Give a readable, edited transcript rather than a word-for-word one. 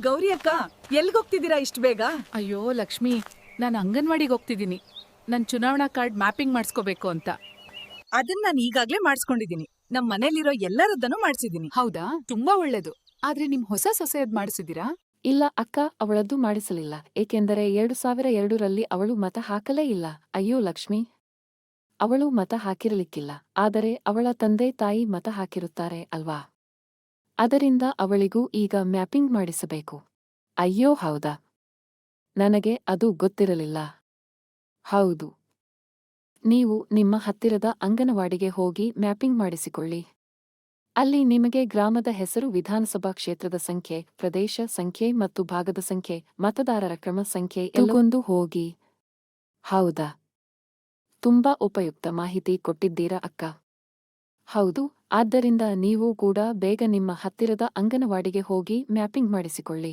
ಗೌರಿ ಅಕ್ಕ, ಎಲ್ಗೋಗ್ತಿದ್ದೀರಾ ಇಷ್ಟು ಬೇಗ? ಅಯ್ಯೋ ಲಕ್ಷ್ಮಿ, ನಾನು ಅಂಗನವಾಡಿಗೆ ಹೋಗ್ತಿದ್ದೀನಿ. ನನ್ನ ಚುನಾವಣಾ ಕಾರ್ಡ್ ಮ್ಯಾಪಿಂಗ್ ಮಾಡಿಸ್ಕೋಬೇಕು ಅಂತ. ಅದನ್ನ ನಾನು ಈಗಾಗ್ಲೇ ಮಾಡಿಸ್ಕೊಂಡಿದ್ದೀನಿ. ನಮ್ ಮನೇಲಿರೋ ಎಲ್ಲರದ್ದನ್ನು ಮಾಡಿಸಿದ್ದೀನಿ. ಹೌದಾ, ತುಂಬಾ ಒಳ್ಳೇದು. ಆದ್ರೆ ನಿಮ್ ಹೊಸ ಸೊಸೆಯದ್ ಮಾಡಿಸಿದೀರಾ? ಇಲ್ಲ ಅಕ್ಕ, ಅವಳದ್ದು ಮಾಡಿಸಲಿಲ್ಲ. ಏಕೆಂದರೆ 2002ರಲ್ಲಿ ಅವಳು ಮತ ಹಾಕಲೇ ಇಲ್ಲ. ಅಯ್ಯೋ ಲಕ್ಷ್ಮಿ, ಅವಳು ಮತ ಹಾಕಿರಲಿಕ್ಕಿಲ್ಲ. ಆದರೆ ಅವಳ ತಂದೆ ತಾಯಿ ಮತ ಹಾಕಿರುತ್ತಾರೆ ಅಲ್ವಾ? ಅದರಿಂದ ಅವಳಿಗೂ ಈಗ ಮ್ಯಾಪಿಂಗ್ ಮಾಡಿಸಬೇಕು. ಅಯ್ಯೋ ಹೌದಾ, ನನಗೆ ಅದು ಗೊತ್ತಿರಲಿಲ್ಲ. ಹೌದು, ನೀವು ನಿಮ್ಮ ಹತ್ತಿರದ ಅಂಗನವಾಡಿಗೆ ಹೋಗಿ ಮ್ಯಾಪಿಂಗ್ ಮಾಡಿಸಿಕೊಳ್ಳಿ. ಅಲ್ಲಿ ನಿಮಗೆ ಗ್ರಾಮದ ಹೆಸರು, ವಿಧಾನಸಭಾ ಕ್ಷೇತ್ರದ ಸಂಖ್ಯೆ, ಪ್ರದೇಶ ಸಂಖ್ಯೆ ಮತ್ತು ಭಾಗದ ಸಂಖ್ಯೆ, ಮತದಾರರ ಕ್ರಮ ಸಂಖ್ಯೆ ಎಲ್ಲವೊಂದು ಹೋಗಿ. ಹೌದಾ, ತುಂಬಾ ಉಪಯುಕ್ತ ಮಾಹಿತಿ ಕೊಟ್ಟಿದ್ದೀರಾ ಅಕ್ಕ. ಹೌದು, ಆದ್ದರಿಂದ ನೀವು ಕೂಡ ಬೇಗ ನಿಮ್ಮ ಹತ್ತಿರದ ಅಂಗನವಾಡಿಗೆ ಹೋಗಿ ಮ್ಯಾಪಿಂಗ್ ಮಾಡಿಸಿಕೊಳ್ಳಿ.